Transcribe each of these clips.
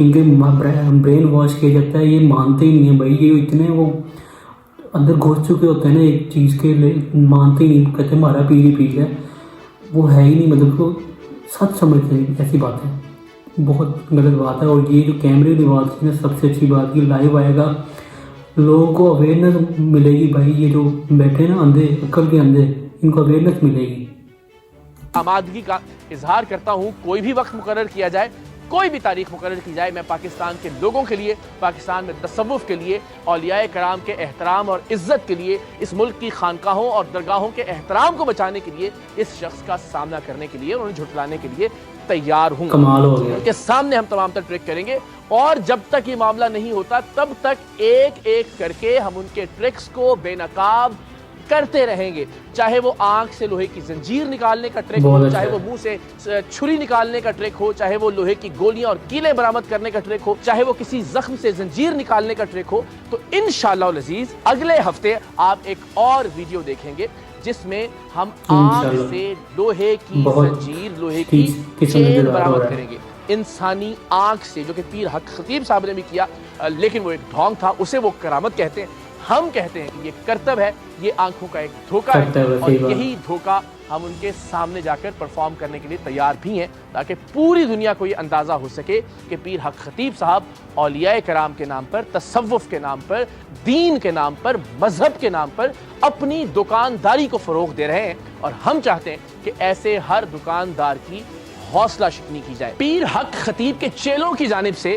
ان کے brain wash کیا جاتا ہے، یہ مانتے ہی نہیں ہیں بھائی، یہ اتنے وہ اندر گھس چکے ہوتے ہیں نا ایک چیز کے لیے، مانتے ہی نہیں، کہتے ہیں ہمارا پیر ہی پیر ہے، وہ ہے ہی نہیں، مطلب کو سچ سمجھتے ہیں، ایسی بات ہے، بہت غلط بات ہے۔ اور یہ جو کیمرے کی بات کی نا، سب سے اچھی بات یہ لائیو آئے گا، لوگوں کو اویئرنیس ملے گی بھائی، یہ جو بیٹھے نا اندھے، عقل کے اندھے، ان کو اویئرنیس ملے گی۔ آمادگی کا اظہار کرتا ہوں، کوئی بھی وقت مقرر کیا جائے، کوئی بھی تاریخ مقرر کی جائے، میں پاکستان کے لوگوں کے لیے، پاکستان میں تصوف کے لیے، اولیاء کرام کے احترام اور عزت کے لیے، اس ملک کی خانقاہوں اور درگاہوں کے احترام کو بچانے کے لیے، اس شخص کا سامنا کرنے کے لیے، انہیں جھٹلانے کے لیے تیار ہوں۔ کمال ہو گیا۔ ان کے سامنے ہم تمام تر ٹرک کریں گے، اور جب تک یہ معاملہ نہیں ہوتا تب تک ایک ایک کر کے ہم ان کے ٹرکس کو بے نقاب کرتے رہیں گے، چاہے وہ آنکھ سے لوہے کی زنجیر نکالنے کا ٹرک ہو، چاہے وہ منہ سے چھری نکالنے کا ٹرک ہو، چاہے وہ لوہے کی گولیاں اور کیلیں برآمد کرنے کا ٹرک ہو، چاہے وہ کسی زخم سے زنجیر نکالنے کا ٹرک ہو۔ تو انشاءاللہ العزیز اگلے ہفتے آپ ایک اور ویڈیو دیکھیں گے جس میں ہم آنکھ سے لوہے کی زنجیر، لوہے کی چین برآمد کریں گے، انسانی آنکھ سے، جو کہ پیر حق خطیب صاحب نے بھی کیا، لیکن وہ ایک ڈھونگ تھا، اسے وہ کرامت کہتے ہیں۔ ہم کہتے ہیں کہ یہ کرتب ہے، یہ آنکھوں کا ایک دھوکہ ہے، اور یہی دھوکہ ہم ان کے سامنے جا کر پرفارم کرنے کے لیے تیار بھی ہیں، تاکہ پوری دنیا کو یہ اندازہ ہو سکے کہ پیر حق خطیب صاحب اولیاء کرام کے نام پر، تصوف کے نام پر، دین کے نام پر، مذہب کے نام پر اپنی دکانداری کو فروغ دے رہے ہیں، اور ہم چاہتے ہیں کہ ایسے ہر دکاندار کی حوصلہ شکنی کی جائے۔ پیر حق خطیب کے چیلوں کی جانب سے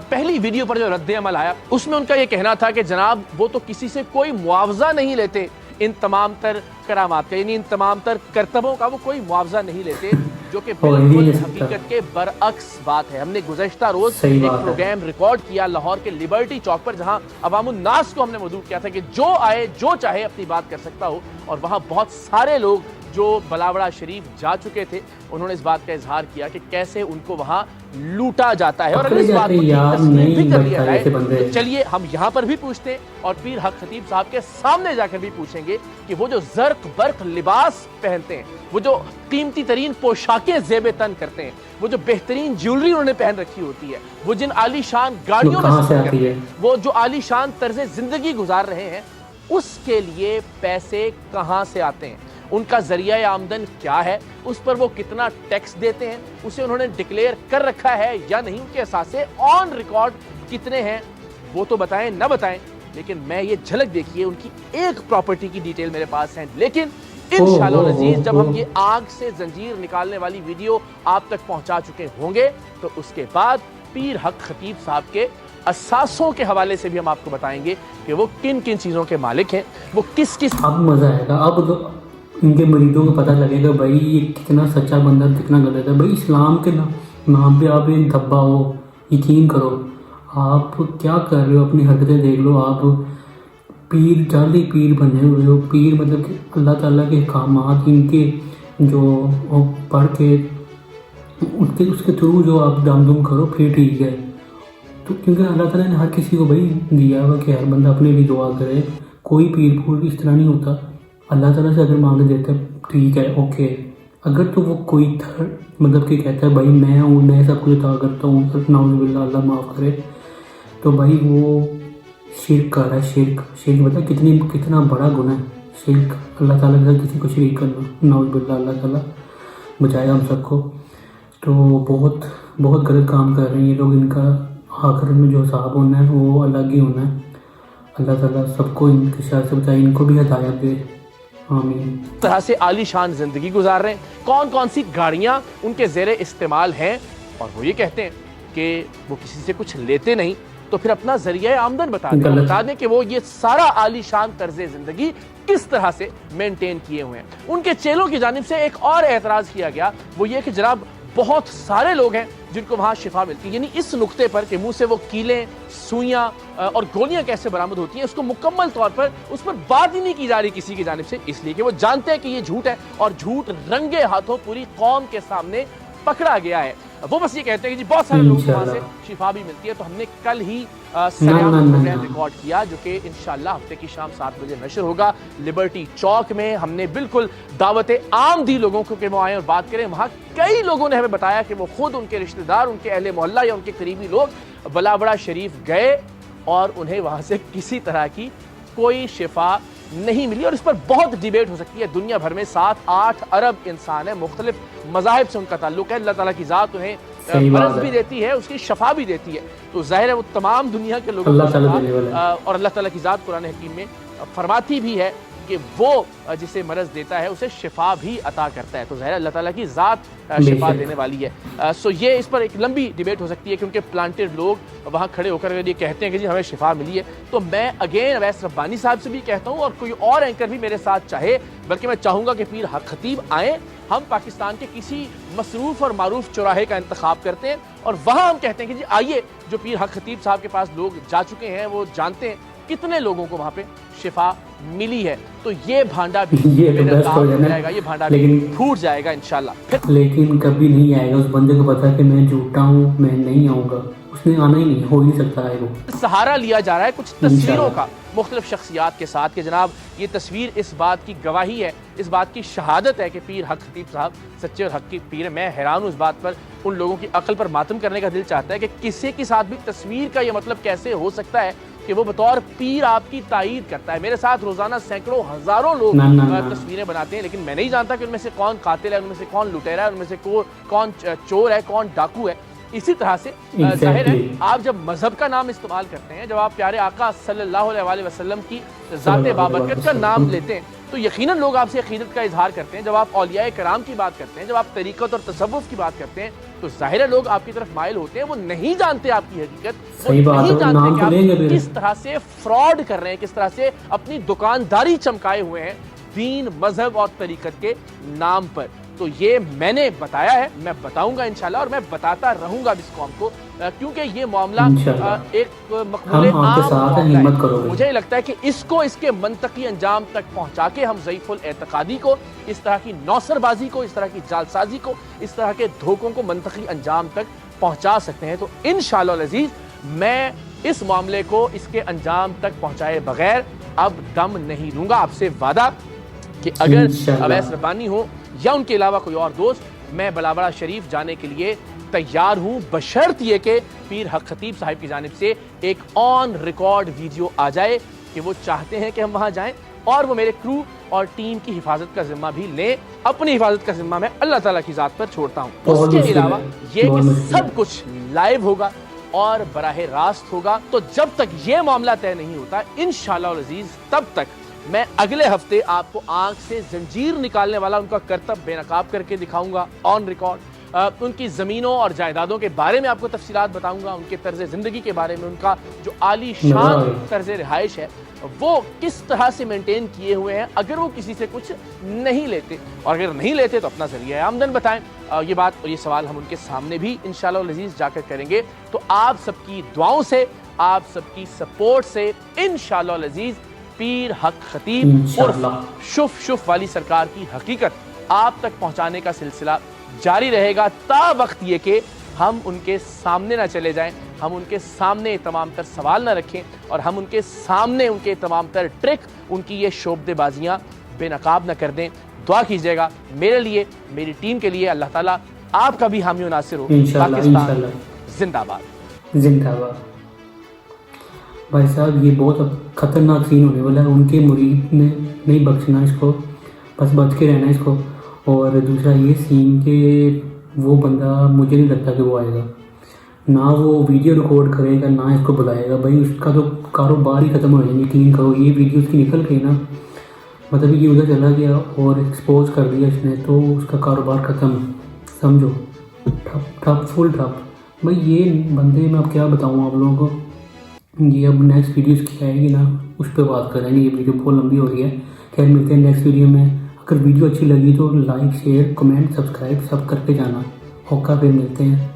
پہلی ویڈیو پر جو رد عمل آیا، اس میں ان کا یہ کہنا تھا کہ جناب وہ تو کسی سے کوئی معاوضہ نہیں لیتے ان تمام تر کرامات کا، یعنی ان تمام تر کرتبوں کا وہ کوئی معاوضہ نہیں لیتے، جو کہ بالکل حقیقت کے برعکس بات ہے۔ ہم نے گزشتہ روز ایک پروگرام ریکارڈ کیا لاہور کے لبرٹی چوک پر، جہاں عوام الناس کو ہم نے مدعو کیا تھا کہ جو آئے جو چاہے اپنی بات کر سکتا ہو، اور وہاں بہت سارے لوگ جو بلاوڑا شریف جا چکے تھے، انہوں نے اس بات کا اظہار کیا کہ کیسے ان کو وہاں لوٹا جاتا ہے، اور اگر اس بات کو تصدیق بھی کر لیا جائے تو چلیے ہم یہاں پر بھی پوچھتے ہیں، اور پیر حق خطیب صاحب کے سامنے جا کر بھی پوچھیں گے کہ وہ جو زرق برق لباس پہنتے ہیں، وہ جو قیمتی ترین پوشاکیں زیب تن کرتے ہیں، وہ جو بہترین جیولری انہوں نے پہن رکھی ہوتی ہے، وہ جن عالی شان گاڑیوں میں سفر کرتے ہیں، وہ جو عالی شان طرز زندگی گزار رہے ہیں، اس کے لیے پیسے کہاں سے آتے ہیں، ان کا ذریعہ آمدن کیا ہے، اس پر وہ کتنا ٹیکس دیتے ہیں، اسے انہوں نے ڈکلیئر کر رکھا ہے یا نہیں، ان کے اثاثے آن ریکارڈ کتنے ہیں، وہ تو بتائیں نہ بتائیں، لیکن میں یہ جھلک دیکھیے ان کی ایک پراپرٹی کی ڈیٹیل میرے پاس ہے۔ لیکن انشاءاللہ العزیز جب ہم یہ آنکھ سے زنجیر نکالنے والی ویڈیو آپ تک پہنچا چکے ہوں گے، تو اس کے بعد پیر حق خطیب صاحب کے اثاثوں کے حوالے سے بھی ہم آپ کو بتائیں گے کہ وہ کن کن چیزوں کے مالک ہیں، وہ کس کس۔ اب مزہ آئے گا، اب ان کے مریدوں کو پتہ لگے گا بھائی یہ کتنا سچا بندہ، کتنا غلط ہے۔ بھائی اسلام کے نام پہ آپ ایک دھبا ہو، یقین کرو، آپ کیا کر رہے ہو، اپنی حرکتیں دیکھ لو، آپ پیر جعلی پیر بنے ہوئے ہو، پیر مطلب کہ اللہ تعالیٰ کے احکامات ان کے جو پڑھ کے اس کے تھرو جو آپ دم دم کرو پھر ٹھیک ہے۔ تو کیونکہ اللہ تعالیٰ نے ہر کسی کو بھائی دیا ہوا کہ ہر بندہ اپنے لیے دعا کرے، کوئی پیر پور اس طرح نہیں ہوتا، اللہ تعالیٰ سے اگر مانگ دیتا ہے ٹھیک ہے اوکے، اگر تو وہ کوئی مطلب کہ کہتا ہے بھائی میں ہوں، میں سب کچھ عطا کرتا ہوں، نعوذ باللہ اللہ معاف کرے، تو بھائی وہ شرک کر رہا ہے۔ شرک بتا کتنا بڑا گناہ ہے شرک، اللہ تعالیٰ کے ساتھ کسی کو شریک کرنا، نعوذ باللہ اللہ تعالیٰ بچائے ہم سب کو۔ تو بہت بہت غلط کام کر رہے ہیں یہ لوگ، ان کا آخرت میں جو حساب ہونا ہے وہ الگ ہی ہونا ہے۔ اللہ تعالیٰ سب کو ان کے شر سے بچائے، ان کو بھی ہدایت دے، آمین۔ طرح سے عالی شان زندگی گزار رہے ہیں، کون کون سی گاڑیاں ان کے زیر استعمال ہیں، اور وہ یہ کہتے ہیں کہ وہ کسی سے کچھ لیتے نہیں، تو پھر اپنا ذریعہ آمدن بتا دیں کہ وہ یہ سارا عالی شان طرز زندگی کس طرح سے مینٹین کیے ہوئے ہیں۔ ان کے چیلوں کی جانب سے ایک اور اعتراض کیا گیا، وہ یہ کہ جناب بہت سارے لوگ ہیں جن کو وہاں شفا ملتی ہے، یعنی اس نقطے پر کہ منہ سے وہ کیلیں، سوئیاں اور گولیاں کیسے برآمد ہوتی ہیں، اس کو مکمل طور پر اس پر بات ہی نہیں کی جا رہی کسی کی جانب سے، اس لیے کہ وہ جانتے ہیں کہ یہ جھوٹ ہے، اور جھوٹ رنگے ہاتھوں پوری قوم کے سامنے پکڑا گیا ہے۔ وہ بس یہ کہتے ہیں کہ جی بہت سارے لوگوں کو وہاں سے شفا بھی ملتی ہے. تو ہم نے کل ہی سیام پروگرام ریکارڈ کیا جو کہ انشاءاللہ ہفتے کی شام 7 بجے نشر ہوگا لبرٹی چوک میں. ہم نے بالکل دعوت عام دی لوگوں کو کہ وہ آئیں اور بات کریں. وہاں کئی لوگوں نے ہمیں بتایا کہ وہ خود ان کے رشتہ دار, ان کے اہل محلہ یا ان کے قریبی لوگ بلابڑہ شریف گئے اور انہیں وہاں سے کسی طرح کی کوئی شفا نہیں ملی. اور اس پر بہت ڈیبیٹ ہو سکتی ہے. دنیا بھر میں 7-8 ارب انسان ہیں, مختلف مذاہب سے ان کا تعلق ہے. اللہ تعالیٰ کی ذات انہیں مرض بھی دیتی ہے, اس کی شفا بھی دیتی ہے. تو ظاہر ہے وہ تمام دنیا کے لوگوں کو شفا, اور اللہ تعالیٰ کی ذات قرآن حکیم میں فرماتی بھی ہے کہ وہ جسے مرض دیتا ہے اسے شفا بھی عطا کرتا ہے. تو ظاہر اللہ تعالیٰ کی ذات شفا دینے والی ہے. سو یہ اس پر ایک لمبی ڈیبیٹ ہو سکتی ہے کیونکہ پلانٹڈ لوگ وہاں کھڑے ہو کر اگر یہ کہتے ہیں کہ جی ہمیں شفا ملی ہے, تو میں اگین اویس ربانی صاحب سے بھی کہتا ہوں اور کوئی اور اینکر بھی میرے ساتھ چاہے, بلکہ میں چاہوں گا کہ پیر حق خطیب آئیں, ہم پاکستان کے کسی مصروف اور معروف چوراہے کا انتخاب کرتے ہیں اور وہاں ہم کہتے ہیں کہ جی آئیے, جو پیر حق خطیب صاحب کے پاس لوگ جا چکے ہیں وہ جانتے ہیں کتنے لوگوں کو وہاں پہ شفا ملی ہے. تو یہ بھانڈا بھی جائے گا, یہ بھانڈا بھی پھوٹ جائے گا انشاءاللہ. لیکن کبھی نہیں آئے گا. اس بندے کو پتا کہ میں جھوٹا ہوں, میں نہیں آؤں گا, اس نے آنا ہی نہیں, ہو ہی سکتا ہے. وہ سہارا لیا جا رہا ہے کچھ تصویروں کا مختلف شخصیات کے ساتھ کہ جناب یہ تصویر اس بات کی گواہی ہے, اس بات کی شہادت ہے کہ پیر حق خطیب صاحب سچے اور حق کی پیر ہے. میں حیران ہوں اس بات پر, ان لوگوں کی عقل پر ماتم کرنے کا دل چاہتا ہے کہ کسی کے ساتھ بھی تصویر کا یہ مطلب کیسے ہو سکتا ہے کہ وہ بطور پیر آپ کی تائید کرتا ہے. میرے ساتھ روزانہ سینکڑوں ہزاروں لوگ تصویریں بناتے ہیں, لیکن میں نہیں جانتا کہ ان میں سے کون قاتل ہے, ان میں سے کون لٹیرا ہے, ان میں سے کون چور ہے, کون ڈاکو ہے. اسی طرح سے ظاہر ہے آپ جب مذہب کا نام استعمال کرتے ہیں, جب آپ پیارے آقا صلی اللہ علیہ وسلم کی ذات بابرکت کا نام لیتے ہیں, تو یقیناً لوگ آپ سے عقیدت کا اظہار کرتے ہیں. جب آپ اولیاء کرام کی بات کرتے ہیں, جب آپ طریقت اور تصوف کی بات کرتے ہیں, تو ظاہر ہے لوگ آپ کی طرف مائل ہوتے ہیں. وہ نہیں جانتے آپ کی حقیقت, وہ نہیں جانتے کہ آپ کس طرح سے فراڈ کر رہے ہیں, کس طرح سے اپنی دکانداری چمکائے ہوئے ہیں دین, مذہب اور طریقت کے نام پر. تو یہ میں نے بتایا ہے, میں بتاؤں گا انشاءاللہ, اور میں بتاتا رہوں گا اس قوم کو, کیونکہ یہ معاملہ ایک مقبول عام معاملہ ہے. مجھے لگتا ہے کہ اس کو اس کے منطقی انجام تک پہنچا کے ہم ضعیف الاعتقادی کو, اس طرح کی نوسر بازی کو, اس طرح کی جالسازی کو, اس طرح کے دھوکوں کو منطقی انجام تک پہنچا سکتے ہیں. تو انشاءاللہ العزیز میں اس معاملے کو اس کے انجام تک پہنچائے بغیر اب دم نہیں لوں گا. آپ سے وعدہ کہ اگر اویس ربانی ہو یا ان کے علاوہ کوئی اور دوست, میں بلابڑہ شریف جانے کے لیے تیار ہوں, بشرط یہ کہ پیر حق خطیب صاحب کی جانب سے ایک آن ریکارڈ ویڈیو آ جائے کہ وہ چاہتے ہیں کہ ہم وہاں جائیں, اور وہ میرے کرو اور ٹیم کی حفاظت کا ذمہ بھی لیں. اپنی حفاظت کا ذمہ میں اللہ تعالیٰ کی ذات پر چھوڑتا ہوں. اس کے علاوہ یہ کہ سب کچھ لائیو ہوگا اور براہ راست ہوگا. تو جب تک یہ معاملہ طے نہیں ہوتا انشاءاللہ العزیز, تب تک میں اگلے ہفتے آپ کو آنکھ سے زنجیر نکالنے والا ان کا کرتب بے نقاب کر کے دکھاؤں گا آن ریکارڈ. ان کی زمینوں اور جائیدادوں کے بارے میں آپ کو تفصیلات بتاؤں گا, ان کے طرز زندگی کے بارے میں, ان کا جو عالی شان طرز رہائش ہے وہ کس طرح سے مینٹین کیے ہوئے ہیں اگر وہ کسی سے کچھ نہیں لیتے, اور اگر نہیں لیتے تو اپنا ذریعہ آمدن بتائیں. یہ بات اور یہ سوال ہم ان کے سامنے بھی انشاءاللہ العزیز جا کر کریں گے. تو آپ سب کی دعاؤں سے, آپ سب کی سپورٹ سے انشاءاللہ العزیز پیر حق خطیب اور شف والی سرکار کی حقیقت آپ تک پہنچانے کا سلسلہ جاری رہے گا, تا وقت یہ کہ ہم ان کے سامنے نہ چلے جائیں, ہم ان کے سامنے تمام تر سوال نہ رکھیں, اور ہم ان کے سامنے ان کے تمام تر ٹرک, ان کی یہ شعبدے بازیاں بے نقاب نہ کر دیں. دعا کیجیے گا میرے لیے, میری ٹیم کے لیے. اللہ تعالیٰ آپ کا بھی حامی و ناصر ہو. پاکستان زندہ باد, زندہ باد. بھائی صاحب یہ بہت خطرناک سین ہونے والا ہے. ان کے مرید نے نہیں بخشنا اس کو, بس بچ کے رہنا اس کو. اور دوسرا یہ سین کہ وہ بندہ مجھے نہیں لگتا کہ وہ آئے گا, نہ وہ ویڈیو ریکارڈ کرے گا, نہ اس کو بلائے گا. بھائی اس کا تو کاروبار ہی ختم ہو جائے گا. یقین کرو یہ ویڈیو اس کی نکل گئی نا, مطلب یہ ادھر چلا گیا اور ایکسپوز کر دیا اس نے, تو اس کا کاروبار ختم, سمجھو, ٹھپ فل ٹھپ. بھائی یہ بندے میں اب کیا بتاؤں آپ لوگوں کو. یہ اب نیکسٹ ویڈیو اس کی آئے گی نا, اس پہ بات کریں گے. یہ ویڈیو بہت لمبی ہو رہی ہے. خیر ملتے ہیں نیکسٹ ویڈیو میں. اگر ویڈیو اچھی لگی تو لائک, شیئر, کمنٹ, سبسکرائب سب کر کے جانا. ہوگا پھر ملتے ہیں.